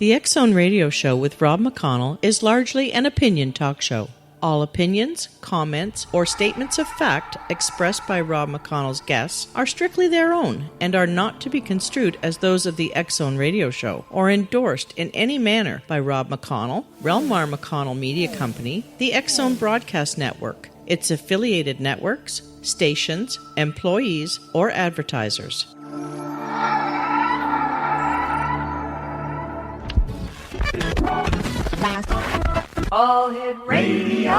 The X Zone Radio Show with Rob McConnell is largely an opinion talk show. All opinions, comments, or statements of fact expressed by Rob McConnell's guests are strictly their own and are not to be construed as those of the X Zone Radio Show or endorsed in any manner by Rob McConnell, Relmar McConnell Media Company, the X Zone Broadcast Network, its affiliated networks, stations, employees, or advertisers. All Hit Radio.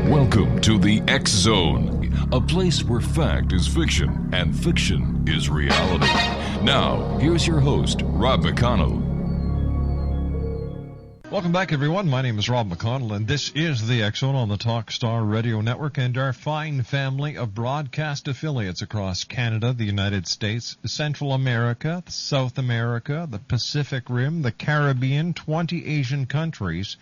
Welcome to the X Zone, a place where fact is fiction and fiction is reality. Now, here's your host, Rob McConnell. Welcome back, everyone. My name is Rob McConnell, and this is the X Zone on the Talkstar Radio Network and our fine family of broadcast affiliates across Canada, the United States, Central America, South America, the Pacific Rim, the Caribbean, 20 Asian countries,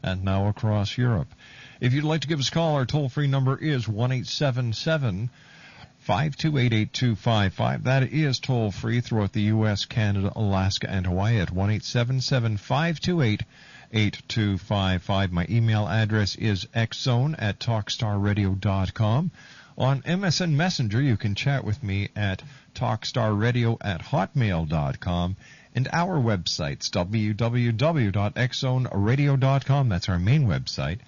and now across Europe. If you'd like to give us a call, our toll-free number is 1-877-528-8255. That is toll-free throughout the U.S., Canada, Alaska, and Hawaii at 1-877-528-8255. My email address is xzone@talkstarradio.com. On MSN Messenger, you can chat with me at talkstarradio@hotmail.com. And our websites, www.xzoneradio.com, that's our main website,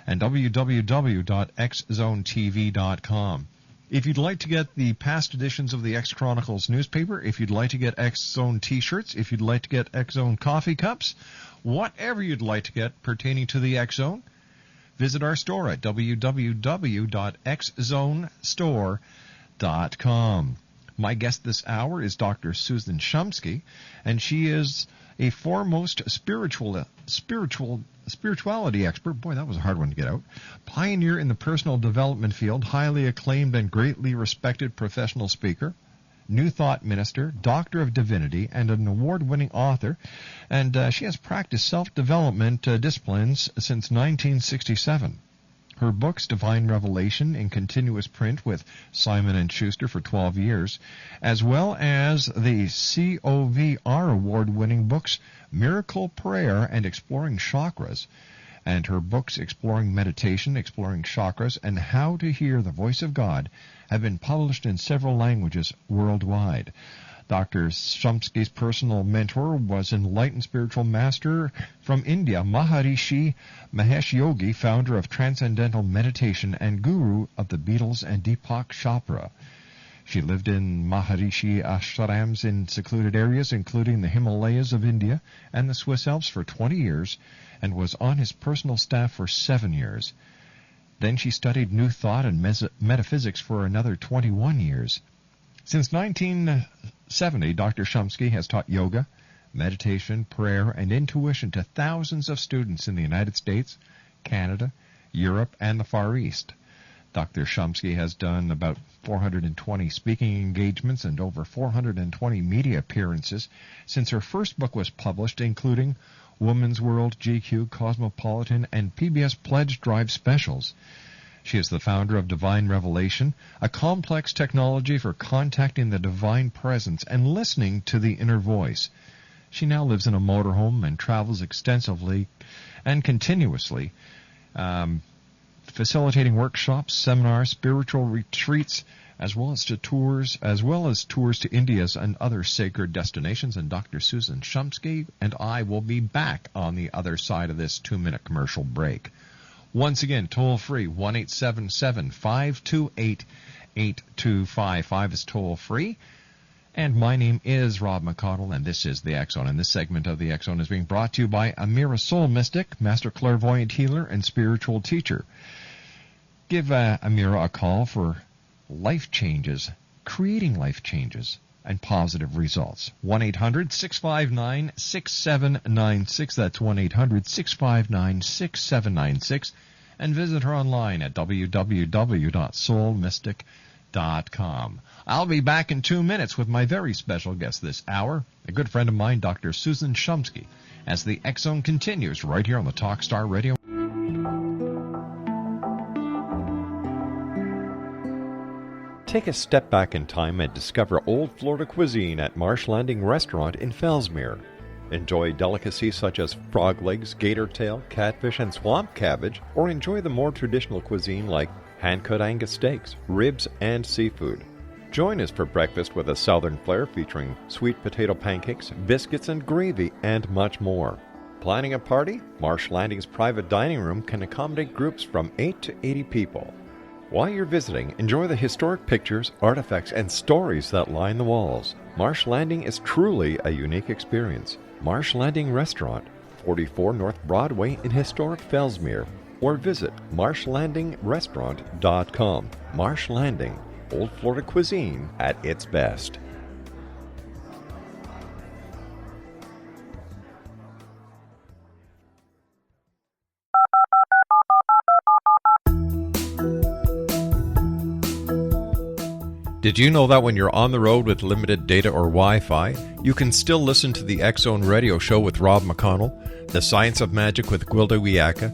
and www.xzonetv.com. If you'd like to get the past editions of the X Chronicles newspaper, if you'd like to get X Zone t-shirts, if you'd like to get X Zone coffee cups, whatever you'd like to get pertaining to the X Zone, visit our store at www.xzonestore.com. My guest this hour is Dr. Susan Shumsky, and she is a foremost spirituality expert. Boy, that was a hard one to get out. Pioneer in the personal development field, highly acclaimed and greatly respected professional speaker, New Thought minister, Doctor of Divinity, and an award-winning author. And she has practiced self-development disciplines since 1967. Her books, Divine Revelation, in continuous print with Simon Schuster for 12 years, as well as the COVR award-winning books, Miracle Prayer and Exploring Chakras, and her books, Exploring Meditation, Exploring Chakras, and How to Hear the Voice of God, have been published in several languages worldwide. Dr. Shumsky's personal mentor was enlightened spiritual master from India, Maharishi Mahesh Yogi, founder of Transcendental Meditation and guru of the Beatles and Deepak Chopra. She lived in Maharishi ashrams in secluded areas, including the Himalayas of India and the Swiss Alps for 20 years, and was on his personal staff for 7 years. Then she studied New Thought and metaphysics for another 21 years. Since 1970, Dr. Shumsky has taught yoga, meditation, prayer, and intuition to thousands of students in the United States, Canada, Europe, and the Far East. Dr. Shumsky has done about 420 speaking engagements and over 420 media appearances since her first book was published, including Woman's World, GQ, Cosmopolitan, and PBS Pledge Drive specials. She is the founder of Divine Revelation, a complex technology for contacting the divine presence and listening to the inner voice. She now lives in a motorhome and travels extensively and continuously, facilitating workshops, seminars, spiritual retreats, as well as tours to India's and other sacred destinations. And Dr. Susan Shumsky and I will be back on the other side of this 2-minute commercial break. Once again, toll-free, 1-877-528-8255 is toll-free. And my name is Rob McConnell, and this is the X Zone. And this segment of the X Zone is being brought to you by Amira Soul Mystic, Master Clairvoyant Healer, and Spiritual Teacher. Give Amira a call for life changes, creating life changes, and positive results. 1-800-659-6796. That's 1-800-659-6796. And visit her online at www.soulmystic.com. I'll be back in 2 minutes with my very special guest this hour, a good friend of mine, Dr. Susan Shumsky, as the X Zone continues right here on the Talkstar Radio. Take a step back in time and discover old Florida cuisine at Marsh Landing Restaurant in Fellsmere. Enjoy delicacies such as frog legs, gator tail, catfish, and swamp cabbage, or enjoy the more traditional cuisine like hand-cut Angus steaks, ribs, and seafood. Join us for breakfast with a southern flair featuring sweet potato pancakes, biscuits and gravy, and much more. Planning a party? Marsh Landing's private dining room can accommodate groups from 8 to 80 people. While you're visiting, enjoy the historic pictures, artifacts, and stories that line the walls. Marsh Landing is truly a unique experience. Marsh Landing Restaurant, 44 North Broadway in historic Fellsmere, or visit marshlandingrestaurant.com. Marsh Landing, Old Florida cuisine at its best. Did you know that when you're on the road with limited data or Wi-Fi, you can still listen to the X-Zone radio show with Rob McConnell, The Science of Magic with Gwilda Wiyaka,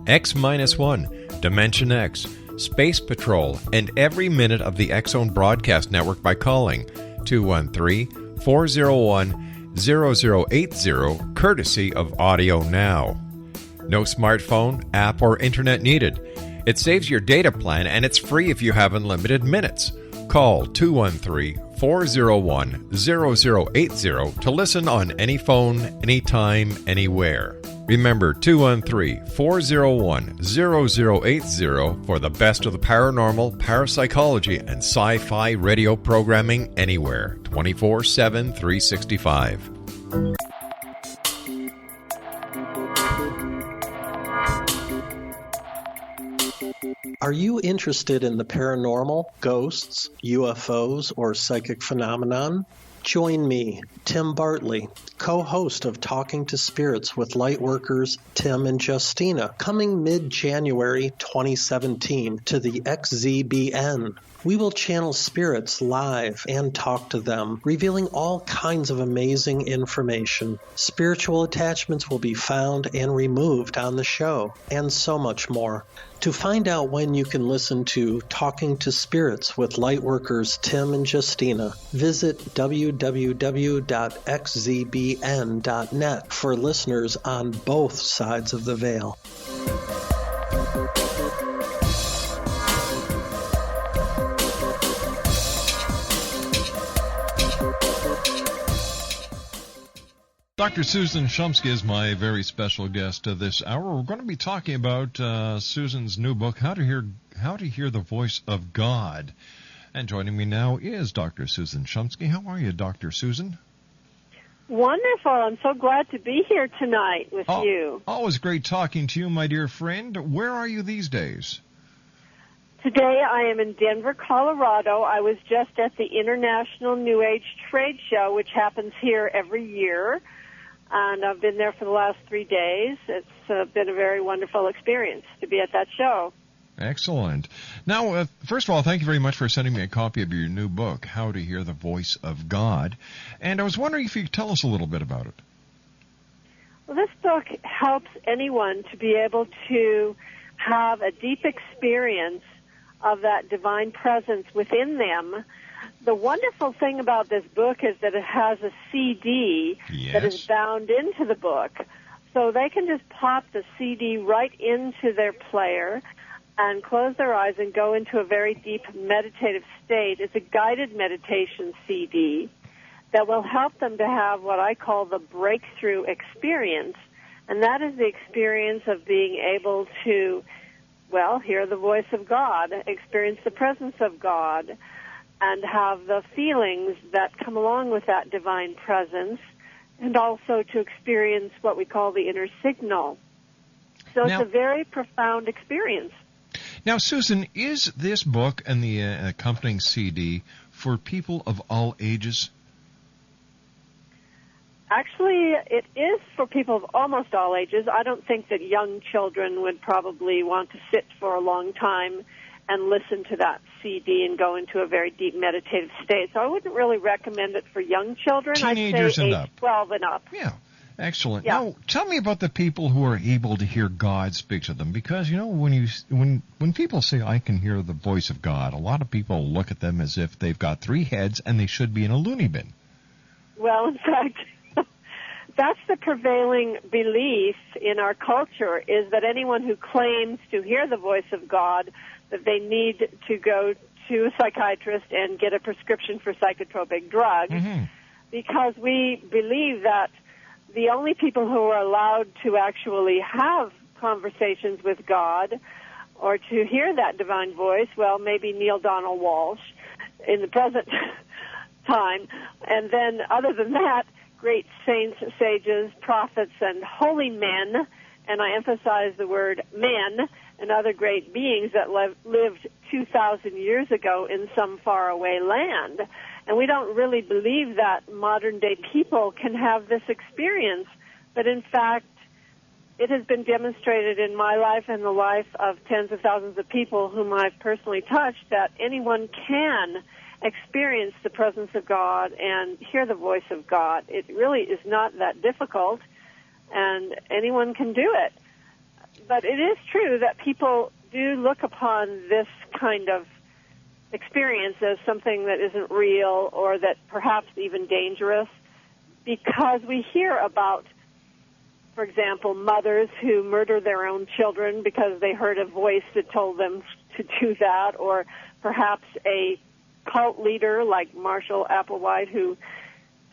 X-1, Dimension X, Space Patrol, and every minute of the X-Zone broadcast network by calling 213-401-0080, courtesy of Audio Now. No smartphone, app, or internet needed. It saves your data plan, and it's free if you have unlimited minutes. Call 213-401-0080 to listen on any phone, anytime, anywhere. Remember 213-401-0080 for the best of the paranormal, parapsychology, and sci-fi radio programming anywhere, 24/7, 365. Are you interested in the paranormal, ghosts, UFOs, or psychic phenomenon? Join me, Tim Bartley, co-host of Talking to Spirits with Lightworkers Tim and Justina, coming mid-January 2017 to the XZBN. We will channel spirits live and talk to them, revealing all kinds of amazing information. Spiritual attachments will be found and removed on the show, and so much more. To find out when you can listen to Talking to Spirits with Lightworkers Tim and Justina, visit www.xzbn.net for listeners on both sides of the veil. Dr. Susan Shumsky is my very special guest this hour. We're going to be talking about Susan's new book, How to Hear the Voice of God. And joining me now is Dr. Susan Shumsky. How are you, Dr. Susan? Wonderful. I'm so glad to be here tonight with you. Always great talking to you, my dear friend. Where are you these days? Today I am in Denver, Colorado. I was just at the International New Age Trade Show, which happens here every year. And I've been there for the last 3 days. It's been a very wonderful experience to be at that show. Excellent. Now, first of all, thank you very much for sending me a copy of your new book, How to Hear the Voice of God. And I was wondering if you could tell us a little bit about it. Well, this book helps anyone to be able to have a deep experience of that divine presence within them. The wonderful thing about this book is that it has a CD that is bound into the book. So they can just pop the CD right into their player and close their eyes and go into a very deep meditative state. It's a guided meditation CD that will help them to have what I call the breakthrough experience. And that is the experience of being able to, well, hear the voice of God, experience the presence of God, and have the feelings that come along with that divine presence, and also to experience what we call the inner signal. So it's a very profound experience. Now, Susan, is this book and the accompanying CD for people of all ages? Actually, it is for people of almost all ages. I don't think that young children would probably want to sit for a long time and listen to that CD and go into a very deep meditative state. So I wouldn't really recommend it for young children. Teenagers I'd say and age up. 12 and up. Yeah. Excellent. Yeah. Now, tell me about the people who are able to hear God speak to them, because when people say I can hear the voice of God, a lot of people look at them as if they've got 3 heads and they should be in a loony bin. Well, in fact, that's the prevailing belief in our culture, is that anyone who claims to hear the voice of God, that they need to go to a psychiatrist and get a prescription for psychotropic drugs, because we believe that the only people who are allowed to actually have conversations with God or to hear that divine voice, well, maybe Neil Donald Walsh in the present time. And then other than that, great saints, sages, prophets, and holy men, and I emphasize the word men, and other great beings that lived 2,000 years ago in some faraway land. And we don't really believe that modern-day people can have this experience. But in fact, it has been demonstrated in my life and the life of tens of thousands of people whom I've personally touched that anyone can experience the presence of God and hear the voice of God. It really is not that difficult, and anyone can do it. But it is true that people do look upon this kind of experience as something that isn't real or that perhaps even dangerous, because we hear about, for example, mothers who murder their own children because they heard a voice that told them to do that, or perhaps a cult leader like Marshall Applewhite who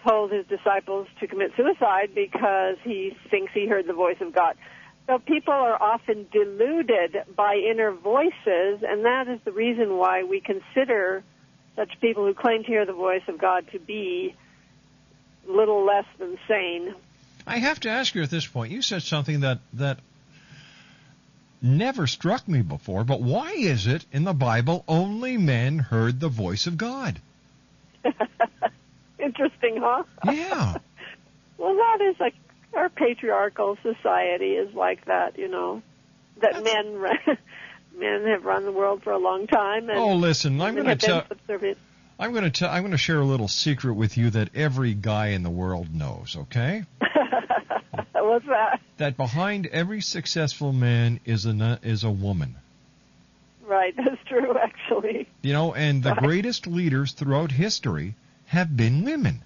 told his disciples to commit suicide because he thinks he heard the voice of God. So people are often deluded by inner voices, and that is the reason why we consider such people who claim to hear the voice of God to be little less than sane. I have to ask you at this point, you said something that never struck me before, but why is it in the Bible only men heard the voice of God? Interesting, huh? Yeah. Well, that is our patriarchal society is like that, that men have run the world for a long time. And listen, I'm going to share a little secret with you that every guy in the world knows, okay? What's that? That behind every successful man is a woman. Right, that's true, actually. And the greatest leaders throughout history have been women.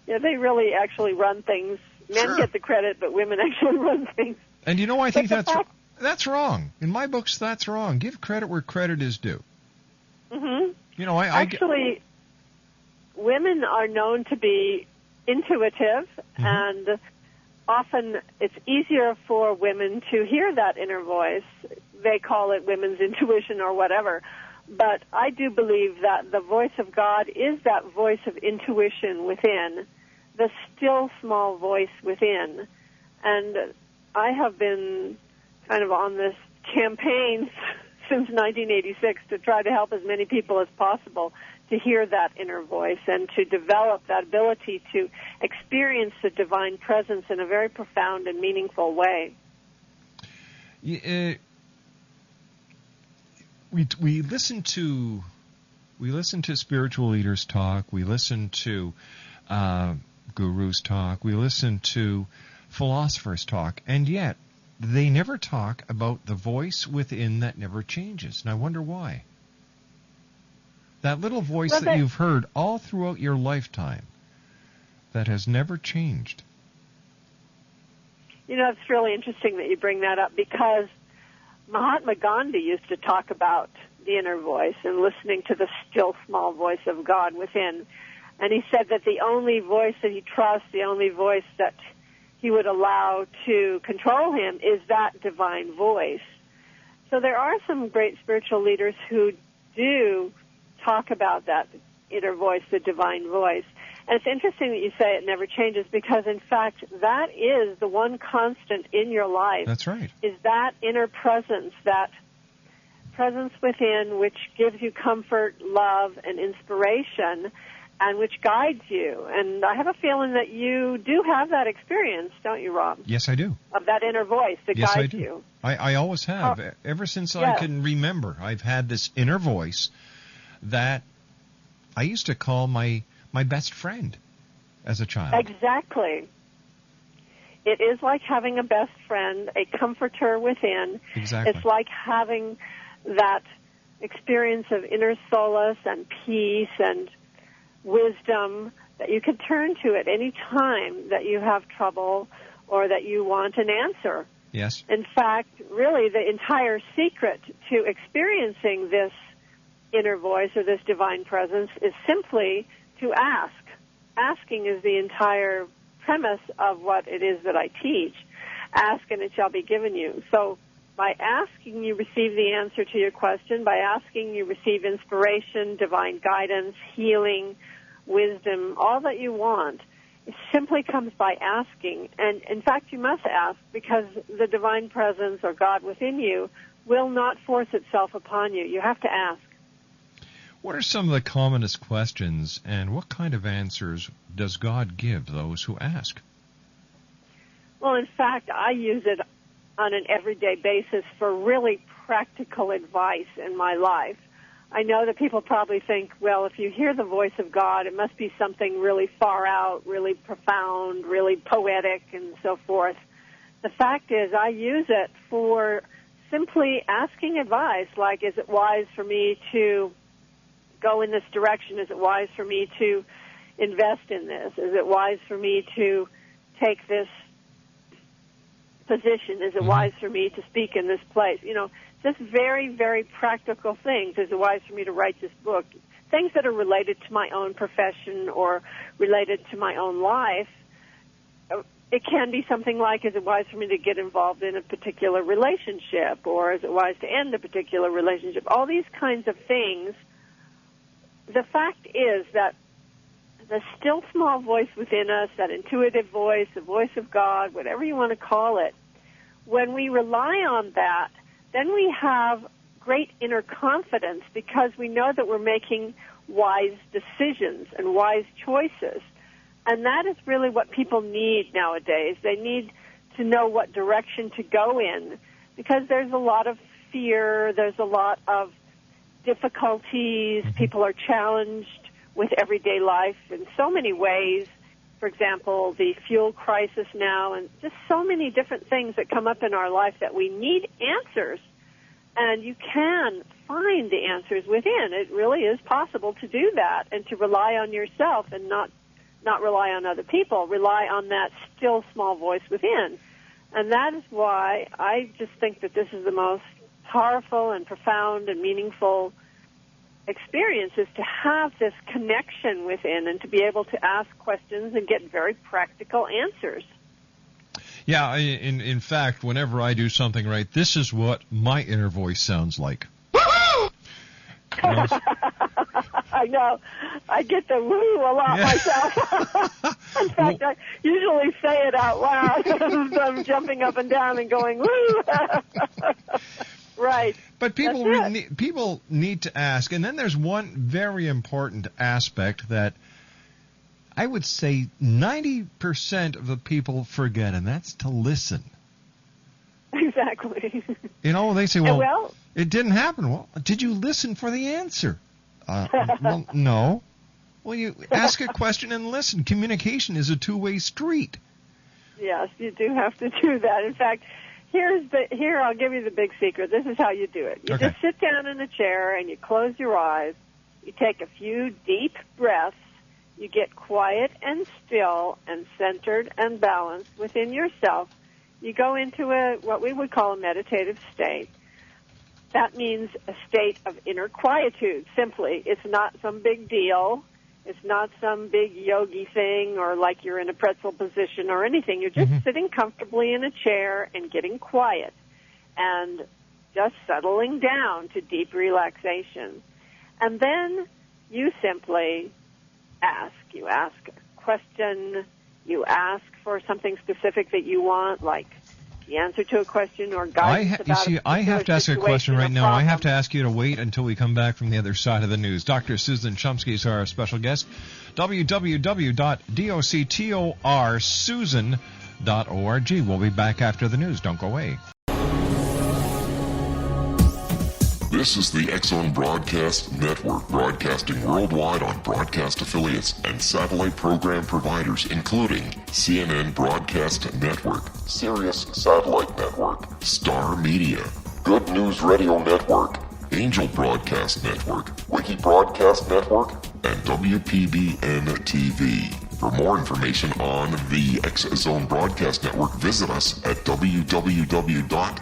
Yeah, they really actually run things. Men get the credit, but women actually run things. And I think that's wrong. In my books, that's wrong. Give credit where credit is due. Actually, women are known to be intuitive, and often it's easier for women to hear that inner voice. They call it women's intuition or whatever. But I do believe that the voice of God is that voice of intuition within, the still small voice within. And I have been kind of on this campaign since 1986 to try to help as many people as possible to hear that inner voice and to develop that ability to experience the divine presence in a very profound and meaningful way. We listen to spiritual leaders talk. We listen to gurus talk. We listen to philosophers talk, and yet they never talk about the voice within that never changes. And I wonder why. That little voice that you've heard all throughout your lifetime that has never changed. It's really interesting that you bring that up, because Mahatma Gandhi used to talk about the inner voice and listening to the still small voice of God within. And he said that the only voice that he trusts, the only voice that he would allow to control him is that divine voice. So there are some great spiritual leaders who do talk about that inner voice, the divine voice. And it's interesting that you say it never changes, because, in fact, that is the one constant in your life. That's right. Is that inner presence, that presence within which gives you comfort, love, and inspiration, and which guides you. And I have a feeling that you do have that experience, don't you, Rob? Yes, I do. Of that inner voice that guides I do. You. I always have. Ever since I can remember, I've had this inner voice that I used to call my best friend. as a child. Exactly. It is like having a best friend, a comforter within. Exactly. It's like having that experience of inner solace and peace and wisdom that you can turn to at any time that you have trouble or that you want an answer. Yes. In fact, really the entire secret to experiencing this inner voice or this divine presence is simply to ask. Asking is the entire premise of what it is that I teach. Ask and it shall be given you. So by asking, you receive the answer to your question. By asking, you receive inspiration, divine guidance, healing, wisdom, all that you want. It simply comes by asking. And in fact, you must ask because the divine presence or God within you will not force itself upon you. You have to ask. What are some of the commonest questions, and what kind of answers does God give those who ask? Well, in fact, I use it on an everyday basis for really practical advice in my life. I know that people probably think, well, if you hear the voice of God, it must be something really far out, really profound, really poetic, and so forth. The fact is, I use it for simply asking advice, like, is it wise for me to go in this direction? Is it wise for me to invest in this? Is it wise for me to take this position? Is it wise for me to speak in this place? You know, just very, very practical things. Is it wise for me to write this book? Things that are related to my own profession or related to my own life. It can be something like, is it wise for me to get involved in a particular relationship? Or is it wise to end a particular relationship? All these kinds of things. The fact is that the still small voice within us, that intuitive voice, the voice of God, whatever you want to call it, when we rely on that, then we have great inner confidence because we know that we're making wise decisions and wise choices. And that is really what people need nowadays. They need to know what direction to go in because there's a lot of fear, there's a lot of difficulties, people are challenged with everyday life in so many ways. For example, the fuel crisis now and just so many different things that come up in our life that we need answers. And you can find the answers within. It really is possible to do that and to rely on yourself and not rely on other people. Rely on that still small voice within. And that is why I just think that this is the most powerful and profound and meaningful experience is to have this connection within and to be able to ask questions and get very practical answers. Yeah, in fact, whenever I do something right, this is what my inner voice sounds like. Woo-hoo! I know. I get the woo a lot myself. In fact, I usually say it out loud. I'm jumping up and down and going, woo! Right. But people need to ask. And then there's one very important aspect that I would say 90% of the people forget, and that's to listen. Exactly. You know, they say, well, it didn't happen. Well, did you listen for the answer? Well, no. Well, you ask a question and listen. Communication is a two-way street. Yes, you do have to do that. In fact, here I'll give you the big secret. This is how you do it. You just sit down in a chair and you close your eyes. You take a few deep breaths. You get quiet and still and centered and balanced within yourself. You go into what we would call a meditative state. That means a state of inner quietude, simply. It's not some big deal. It's not some big yogi thing or like you're in a pretzel position or anything. You're just sitting comfortably in a chair and getting quiet and just settling down to deep relaxation. And then you simply ask. You ask a question. You ask for something specific that you want, like the answer to a question or guidance I have to ask a question right now. I have to ask you to wait until we come back from the other side of the news. Dr. Susan Shumsky is our special guest. www.doctorsusan.org. We'll be back after the news. Don't go away. This is the X-Zone Broadcast Network, broadcasting worldwide on broadcast affiliates and satellite program providers, including CNN Broadcast Network, Sirius Satellite Network, Star Media, Good News Radio Network, Angel Broadcast Network, Wiki Broadcast Network, and WPBN TV. For more information on the X-Zone Broadcast Network, visit us at www.xzbn.net.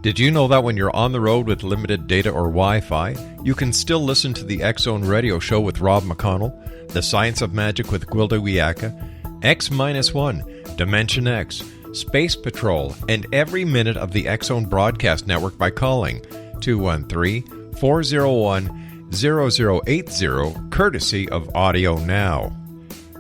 Did you know that when you're on the road with limited data or Wi-Fi, you can still listen to the X-Zone Radio Show with Rob McConnell, The Science of Magic with Gwilda Wiyaka, X-1, Dimension X, Space Patrol, and every minute of the X-Zone Broadcast Network by calling 213-401-0080, courtesy of Audio Now.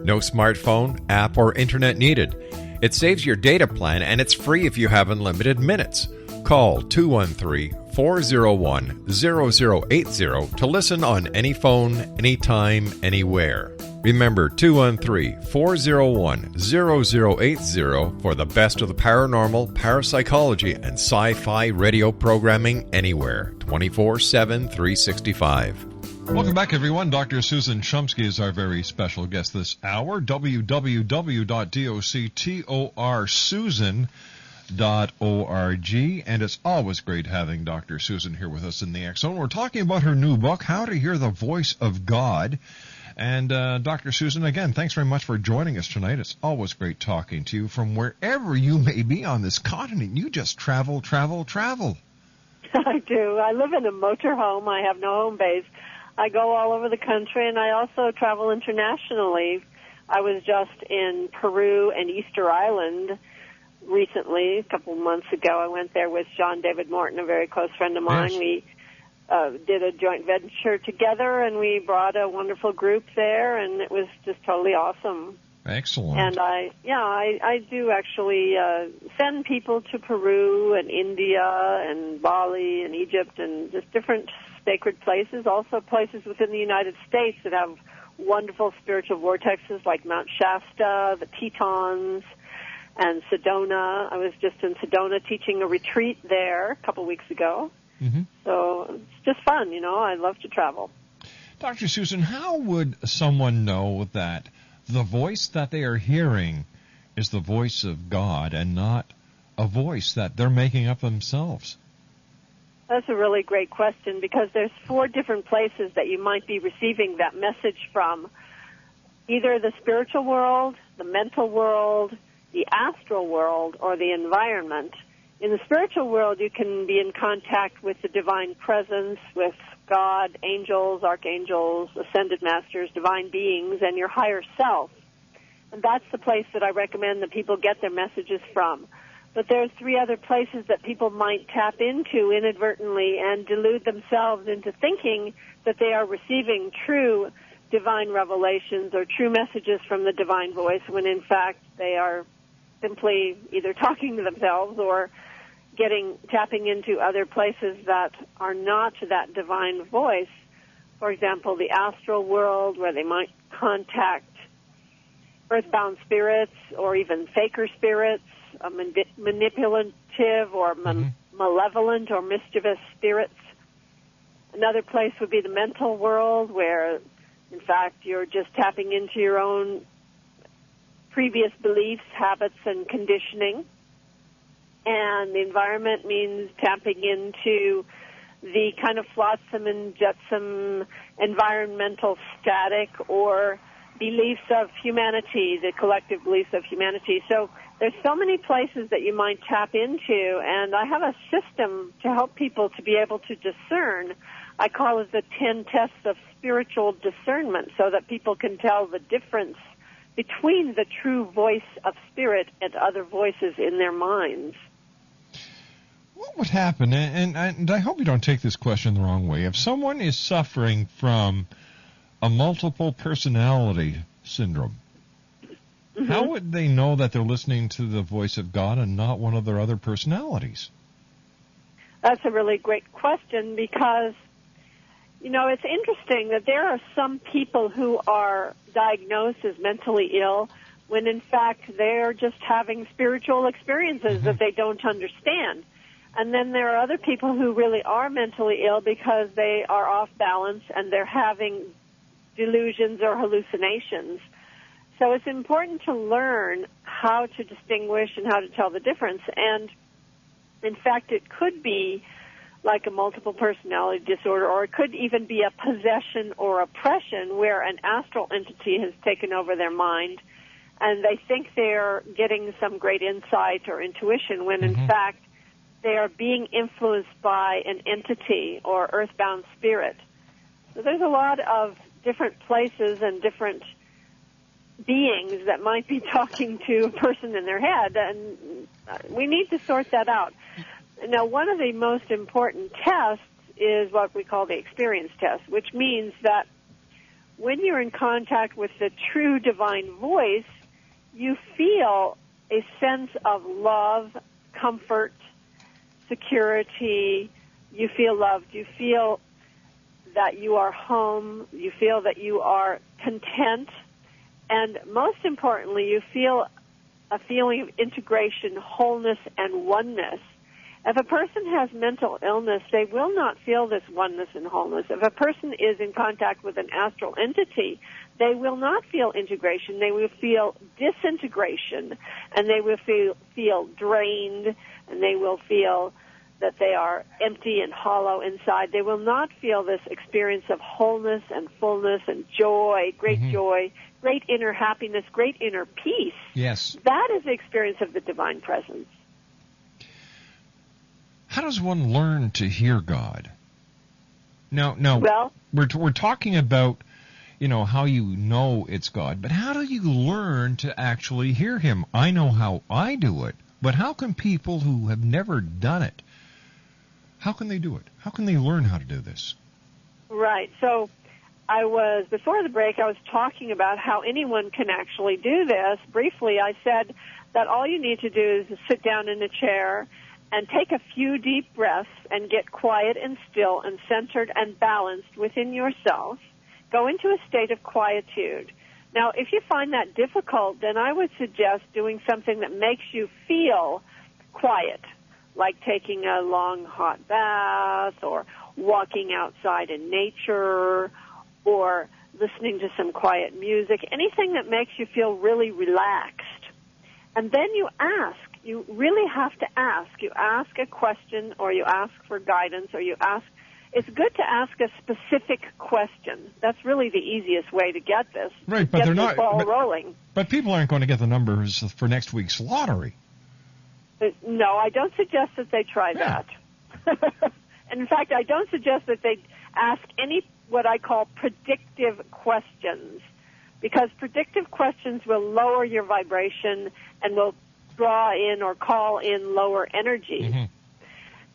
No smartphone, app, or internet needed. It saves your data plan, and it's free if you have unlimited minutes. Call 213-401-0080 to listen on any phone, anytime, anywhere. Remember, 213-401-0080 for the best of the paranormal, parapsychology, and sci-fi radio programming anywhere, 24/7, 365. Welcome back, everyone. Dr. Susan Shumsky is our very special guest this hour. www.doctorsusan.org, and it's always great having Dr. Susan here with us in the X-Zone. We're talking about her new book, How to Hear the Voice of God. And Dr. Susan, again, thanks very much for joining us tonight. It's always great talking to you from wherever you may be on this continent. You just travel. I do. I live in a motorhome. I have no home base. I go all over the country, and I also travel internationally. I was just in Peru and Easter Island recently, a couple months ago. I went there with John David Morton, a very close friend of mine. Yes. We did a joint venture together, and we brought a wonderful group there, and it was just totally awesome. Excellent. And I do actually send people to Peru and India and Bali and Egypt and just different sacred places, also places within the United States that have wonderful spiritual vortexes like Mount Shasta, the Tetons, and Sedona. I was just in Sedona teaching a retreat there a couple weeks ago. Mm-hmm. So it's just fun, I love to travel. Dr. Susan, how would someone know that the voice that they are hearing is the voice of God and not a voice that they're making up themselves? That's a really great question, because there's 4 different places that you might be receiving that message from. Either the spiritual world, the mental world, the astral world, or the environment. In the spiritual world, you can be in contact with the divine presence, with God, angels, archangels, ascended masters, divine beings, and your higher self. And that's the place that I recommend that people get their messages from. But there's 3 other places that people might tap into inadvertently and delude themselves into thinking that they are receiving true divine revelations or true messages from the divine voice, when in fact they are simply either talking to themselves or tapping into other places that are not that divine voice. For example, the astral world, where they might contact earthbound spirits or even faker spirits, manipulative or malevolent or mischievous spirits. Another place would be the mental world, where, in fact, you're just tapping into your own previous beliefs, habits, and conditioning. And the environment means tapping into the kind of flotsam and jetsam environmental static or beliefs of humanity, the collective beliefs of humanity. So there's so many places that you might tap into, and I have a system to help people to be able to discern. I call it the 10 tests of spiritual discernment, so that people can tell the difference between the true voice of spirit and other voices in their minds. What would happen, and I hope you don't take this question the wrong way, if someone is suffering from a multiple personality syndrome, how would they know that they're listening to the voice of God and not one of their other personalities? That's a really great question, because It's interesting that there are some people who are diagnosed as mentally ill when, in fact, they're just having spiritual experiences that they don't understand. And then there are other people who really are mentally ill because they are off balance and they're having delusions or hallucinations. So it's important to learn how to distinguish and how to tell the difference. And, in fact, it could be like a multiple personality disorder, or it could even be a possession or oppression where an astral entity has taken over their mind and they think they're getting some great insight or intuition when, in fact, they are being influenced by an entity or earthbound spirit. So there's a lot of different places and different beings that might be talking to a person in their head, and we need to sort that out. Now, one of the most important tests is what we call the experience test, which means that when you're in contact with the true divine voice, you feel a sense of love, comfort, security. You feel loved. You feel that you are home. You feel that you are content. And most importantly, you feel a feeling of integration, wholeness, and oneness. If a person has mental illness, they will not feel this oneness and wholeness. If a person is in contact with an astral entity, they will not feel integration. They will feel disintegration, and they will feel drained, and they will feel that they are empty and hollow inside. They will not feel this experience of wholeness and fullness and joy, great inner happiness, great inner peace. Yes. That is the experience of the divine presence. How does one learn to hear God? Now, well, we're talking about, how you know it's God, but how do you learn to actually hear Him? I know how I do it, but how can people who have never done it, how can they do it? How can they learn how to do this? Right. So before the break, I was talking about how anyone can actually do this. Briefly, I said that all you need to do is sit down in a chair and take a few deep breaths and get quiet and still and centered and balanced within yourself. Go into a state of quietude. Now, if you find that difficult, then I would suggest doing something that makes you feel quiet, like taking a long hot bath or walking outside in nature or listening to some quiet music, anything that makes you feel really relaxed. And then you ask. You really have to ask. You ask a question, or you ask for guidance, or you ask. It's good to ask a specific question. That's really the easiest way to get this. Right, but they're not rolling. But people aren't going to get the numbers for next week's lottery. No, I don't suggest that they try that. And in fact, I don't suggest that they ask any what I call predictive questions, because predictive questions will lower your vibration and will draw in or call in lower energy.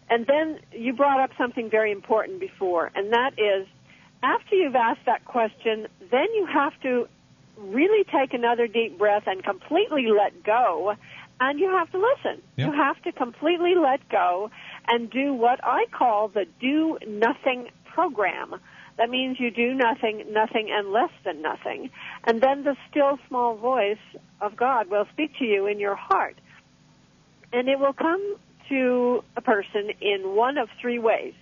And then you brought up something very important before, and that is, after you've asked that question, then you have to really take another deep breath and completely let go, and you have to listen. Yep. You have to completely let go and do what I call the do nothing program. That means you do nothing, nothing, and less than nothing. And then the still small voice of God will speak to you in your heart. And it will come to a person in one of three ways,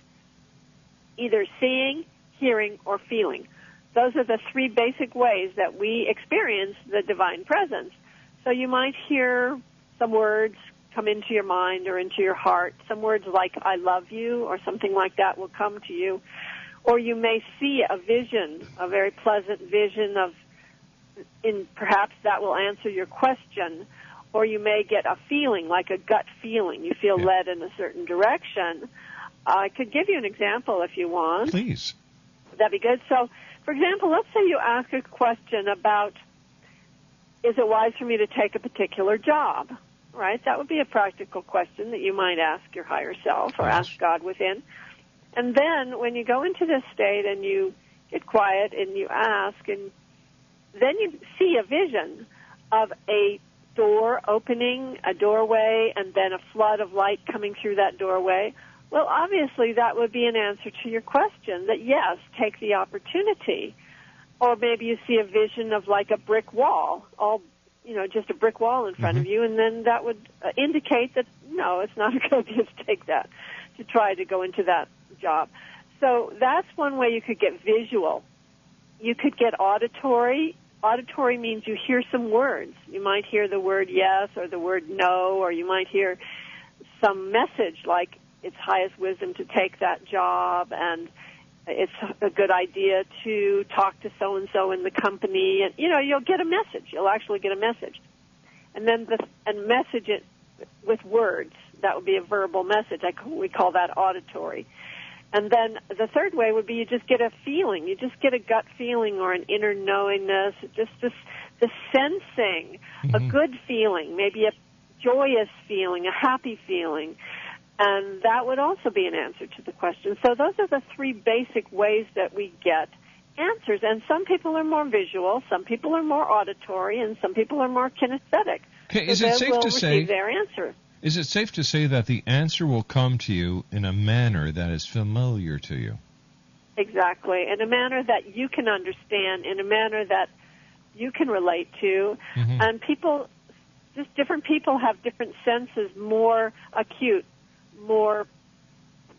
either seeing, hearing, or feeling. Those are the three basic ways that we experience the divine presence. So you might hear some words come into your mind or into your heart. Some words like, I love you, or something like that will come to you. Or you may see a vision, a very pleasant vision perhaps that will answer your question. Or you may get a feeling, like a gut feeling. You feel led in a certain direction. I could give you an example if you want. Please. That'd be good. So, for example, let's say you ask a question about, is it wise for me to take a particular job? Right? That would be a practical question that you might ask your higher self or ask God within. And then when you go into this state and you get quiet and you ask, and then you see a vision of a door opening, a doorway, and then a flood of light coming through that doorway. Well, obviously that would be an answer to your question, that yes, take the opportunity. Or maybe you see a vision of like a brick wall, just a brick wall in front of you, and then that would indicate that, no, it's not a good idea to take that, to try to go into that job. So that's one way you could get visual. You could get auditory. Auditory means you hear some words. You might hear the word yes or the word no, or you might hear some message like it's highest wisdom to take that job, and it's a good idea to talk to so-and-so in the company. And, you'll get a message. You'll actually get a message. And then message it with words. That would be a verbal message. We call that auditory. And then the third way would be you just get a feeling. You just get a gut feeling or an inner knowingness, just the sensing, a good feeling, maybe a joyous feeling, a happy feeling. And that would also be an answer to the question. So those are the three basic ways that we get answers. And some people are more visual, some people are more auditory, and some people are more kinesthetic. Okay, is it safe to say their answer. Is it safe to say that the answer will come to you in a manner that is familiar to you? Exactly, in a manner that you can understand, in a manner that you can relate to. And different people have different senses, more acute, more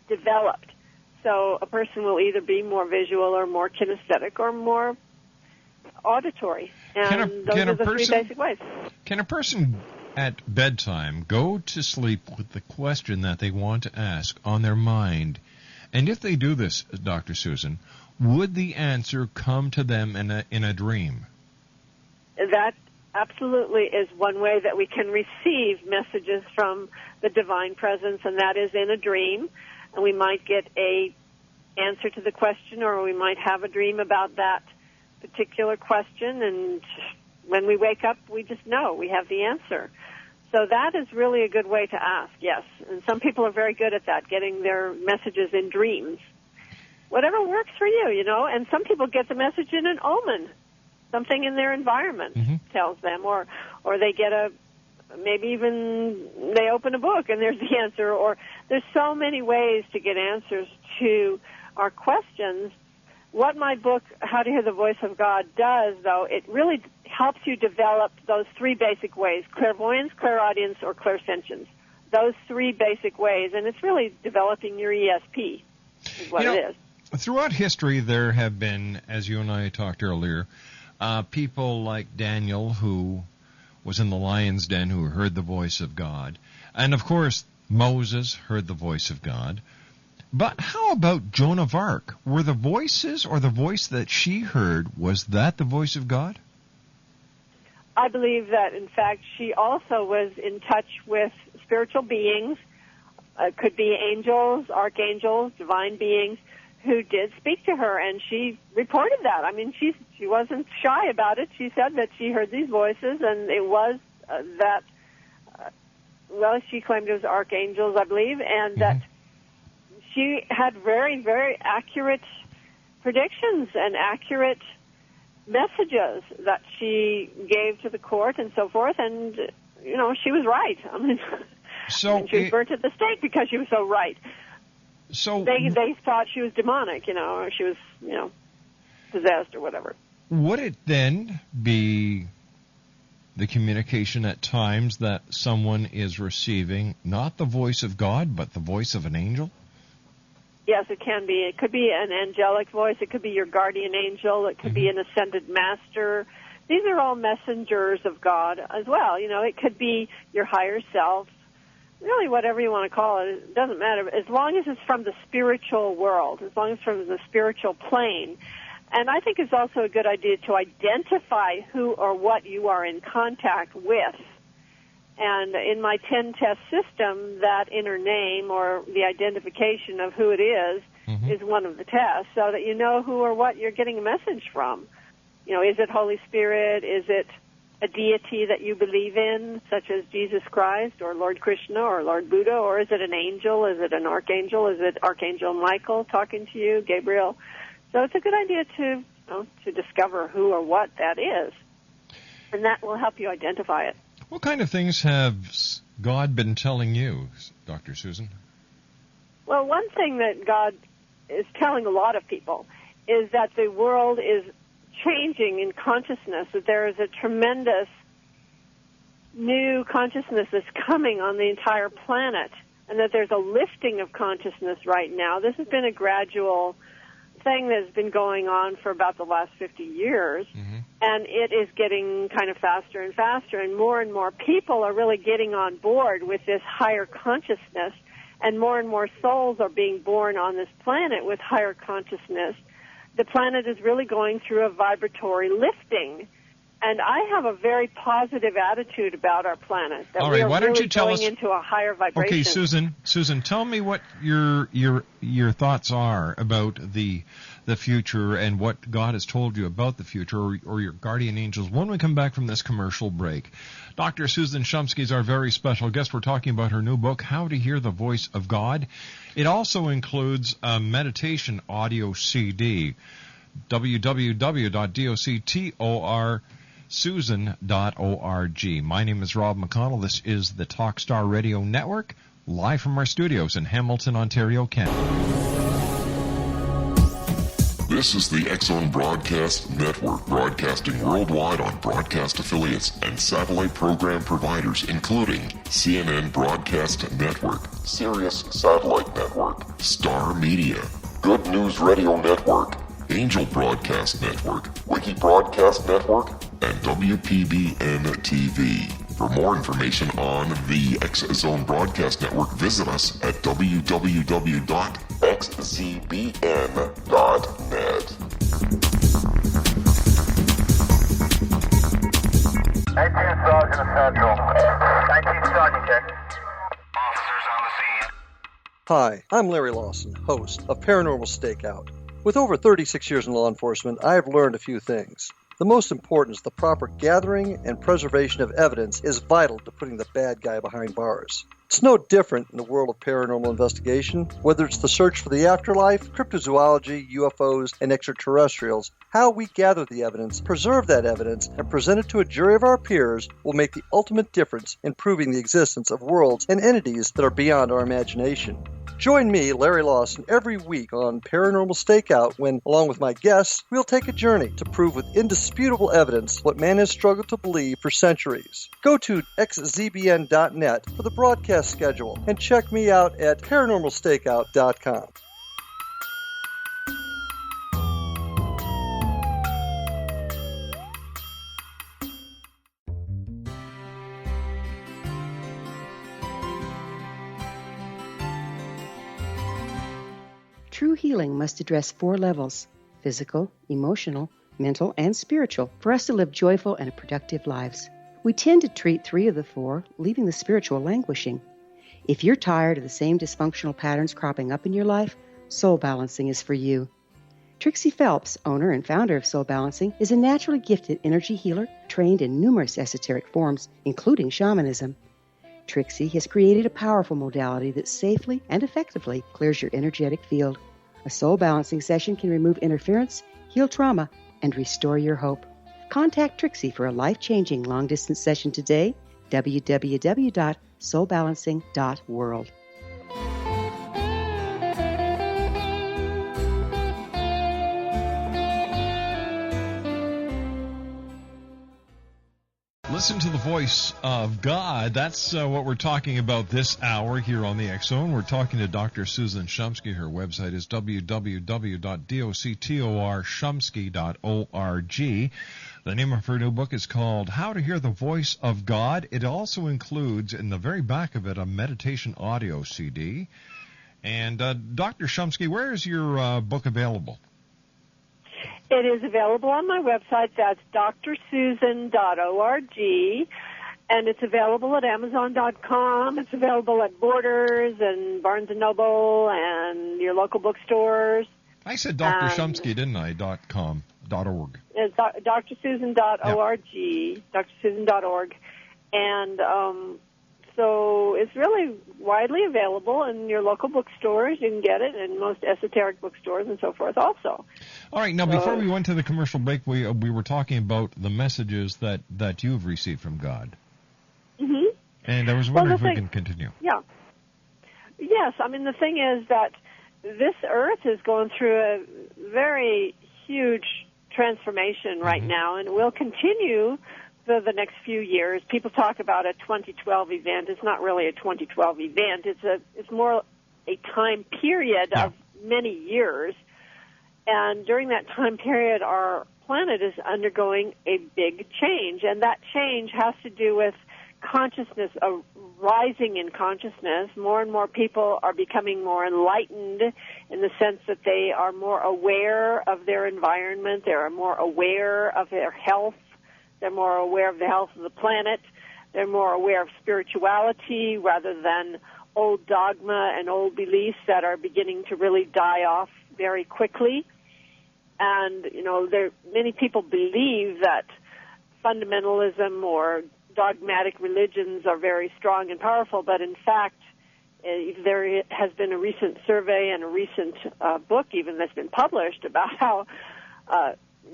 developed. So a person will either be more visual or more kinesthetic or more auditory. And those are the three basic ways. Can a person at bedtime go to sleep with the question that they want to ask on their mind? And if they do this, Dr. Susan, would the answer come to them in a dream? That absolutely is one way that we can receive messages from the Divine Presence, and that is in a dream. And we might get a answer to the question, or we might have a dream about that particular question, and when we wake up, we just know we have the answer. So that is really a good way to ask, yes. And some people are very good at that, getting their messages in dreams. Whatever works for you, and some people get the message in an omen. Something in their environment tells them, or they get maybe even they open a book and there's the answer, or there's so many ways to get answers to our questions. What my book, How to Hear the Voice of God, does, though, it really helps you develop those three basic ways: clairvoyance, clairaudience, or clairsentience. Those three basic ways, and it's really developing your ESP, is what it is. Throughout history, there have been, as you and I talked earlier, people like Daniel, who was in the lion's den, who heard the voice of God. And, of course, Moses heard the voice of God. But how about Joan of Arc? Were the voices, or the voice that she heard, was that the voice of God? I believe that, in fact, she also was in touch with spiritual beings. Could be angels, archangels, divine beings, who did speak to her, and she reported that. I mean, she wasn't shy about it. She said that she heard these voices, and it was she claimed it was archangels, I believe, and that she had very, very accurate predictions and accurate messages that she gave to the court and so forth, and, she was right. I mean, she was burnt at the stake because she was so right. So they thought she was demonic, or she was, possessed or whatever. Would it then be the communication at times that someone is receiving not the voice of God, but the voice of an angel? Yes, it can be. It could be an angelic voice. It could be your guardian angel. It could be an ascended master. These are all messengers of God as well. It could be your higher self. Really, whatever you want to call it, it doesn't matter. As long as it's from the spiritual world, as long as it's from the spiritual plane. And I think it's also a good idea to identify who or what you are in contact with. And in my 10-test system, that inner name or the identification of who it is one of the tests, so that you know who or what you're getting a message from. Is it Holy Spirit? Is it a deity that you believe in, such as Jesus Christ or Lord Krishna or Lord Buddha, or is it an angel? Is it an archangel? Is it Archangel Michael talking to you, Gabriel? So it's a good idea to discover who or what that is, and that will help you identify it. What kind of things have God been telling you, Dr. Susan? Well, one thing that God is telling a lot of people is that the world is changing in consciousness, that there is a tremendous new consciousness that's coming on the entire planet, and that there's a lifting of consciousness right now. This has been a gradual thing that has been going on for about the last 50 years, and it is getting kind of faster and faster, and more people are really getting on board with this higher consciousness, and more souls are being born on this planet with higher consciousness. The planet is really going through a vibratory lifting, and I have a very positive attitude about our planet. That all right, why don't you tell us into a higher vibration. Okay, Susan, tell me what your thoughts are about the future and what God has told you about the future, or your guardian angels, when we come back from this commercial break. Dr. Susan Shumsky is our very special guest. We're talking about her new book, How to Hear the Voice of God. It also includes a meditation audio CD, www.doctorsusan.org. My name is Rob McConnell. This is the Talkstar Radio Network, live from our studios in Hamilton, Ontario, Canada. This is the X-Zone Broadcast Network, broadcasting worldwide on broadcast affiliates and satellite program providers, including CNN Broadcast Network, Sirius Satellite Network, Star Media, Good News Radio Network, Angel Broadcast Network, Wiki Broadcast Network, and WPBN TV. For more information on the X-Zone Broadcast Network, visit us at www.xzbn.net. 18th Sergeant Central. 19th Sergeant check. Officers on the scene. Hi, I'm Larry Lawson, host of Paranormal Stakeout. With over 36 years in law enforcement, I have learned a few things. The most important is the proper gathering and preservation of evidence is vital to putting the bad guy behind bars. It's no different in the world of paranormal investigation. Whether it's the search for the afterlife, cryptozoology, UFOs, and extraterrestrials, how we gather the evidence, preserve that evidence, and present it to a jury of our peers will make the ultimate difference in proving the existence of worlds and entities that are beyond our imagination. Join me, Larry Lawson, every week on Paranormal Stakeout when, along with my guests, we'll take a journey to prove with indisputable evidence what man has struggled to believe for centuries. Go to xzbn.net for the broadcast schedule and check me out at paranormalstakeout.com. True healing must address 4 levels: physical, emotional, mental, and spiritual, for us to live joyful and productive lives. We tend to treat 3 of the 4, leaving the spiritual languishing. If you're tired of the same dysfunctional patterns cropping up in your life, Soul Balancing is for you. Trixie Phelps, owner and founder of Soul Balancing, is a naturally gifted energy healer trained in numerous esoteric forms, including shamanism. Trixie has created a powerful modality that safely and effectively clears your energetic field. A soul balancing session can remove interference, heal trauma, and restore your hope. Contact Trixie for a life-changing long-distance session today. www.soulbalancing.world. Listen to the voice of God. That's what we're talking about this hour here on the X-Zone. We're talking to Dr. Susan Shumsky. Her website is www.doctorshumsky.org. The name of her new book is called How to Hear the Voice of God. It also includes, in the very back of it, a meditation audio CD. And Dr. Shumsky, where is your book available? It is available on my website. That's drsusan.org, and it's available at Amazon.com. It's available at Borders and Barnes & Noble and your local bookstores. I said Dr. Shumsky, didn't I? .org. It's drsusan.org, yep. drsusan.org. And so it's really widely available in your local bookstores. You can get it in most esoteric bookstores and so forth also. All right. Now, before we went to the commercial break, we were talking about the messages that you've received from God. Mm-hmm. And I was wondering if we can continue. Yeah. Yes, I mean, the thing is that this Earth is going through a very huge transformation right now, and it will continue for the next few years. People talk about a 2012 event. It's not really a 2012 event. It's more a time period of many years. And during that time period, our planet is undergoing a big change, and that change has to do with consciousness, a rising in consciousness. More and more people are becoming more enlightened in the sense that they are more aware of their environment, they are more aware of their health, they're more aware of the health of the planet, they're more aware of spirituality rather than old dogma and old beliefs that are beginning to really die off very quickly. And, you know, many people believe that fundamentalism or dogmatic religions are very strong and powerful, but in fact, there has been a recent survey and a recent book even that's been published about how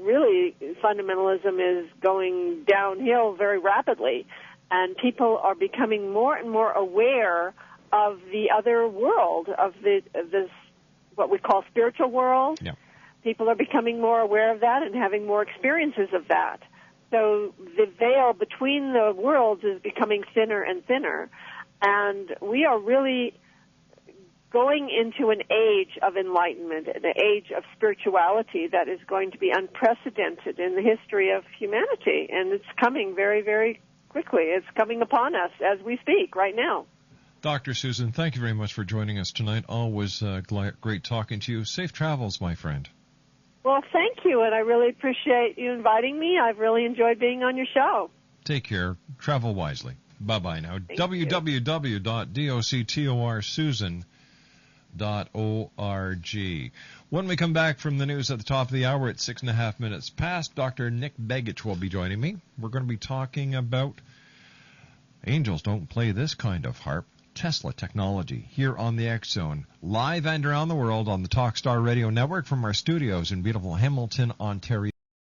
really fundamentalism is going downhill very rapidly, and people are becoming more and more aware of the other world, of this what we call spiritual world. Yeah. People are becoming more aware of that and having more experiences of that. So the veil between the worlds is becoming thinner and thinner, and we are really going into an age of enlightenment, an age of spirituality that is going to be unprecedented in the history of humanity, and it's coming very, very quickly. It's coming upon us as we speak right now. Dr. Susan, thank you very much for joining us tonight. Always great talking to you. Safe travels, my friend. Well, thank you, and I really appreciate you inviting me. I've really enjoyed being on your show. Take care. Travel wisely. Bye-bye now. www.doctorsusan.org. When we come back from the news at the top of the hour at 6.5 minutes past, Dr. Nick Begich will be joining me. We're going to be talking about angels don't play this kind of harp. Tesla technology here on the X Zone, live and around the world on the Talkstar Radio Network from our studios in beautiful Hamilton, Ontario.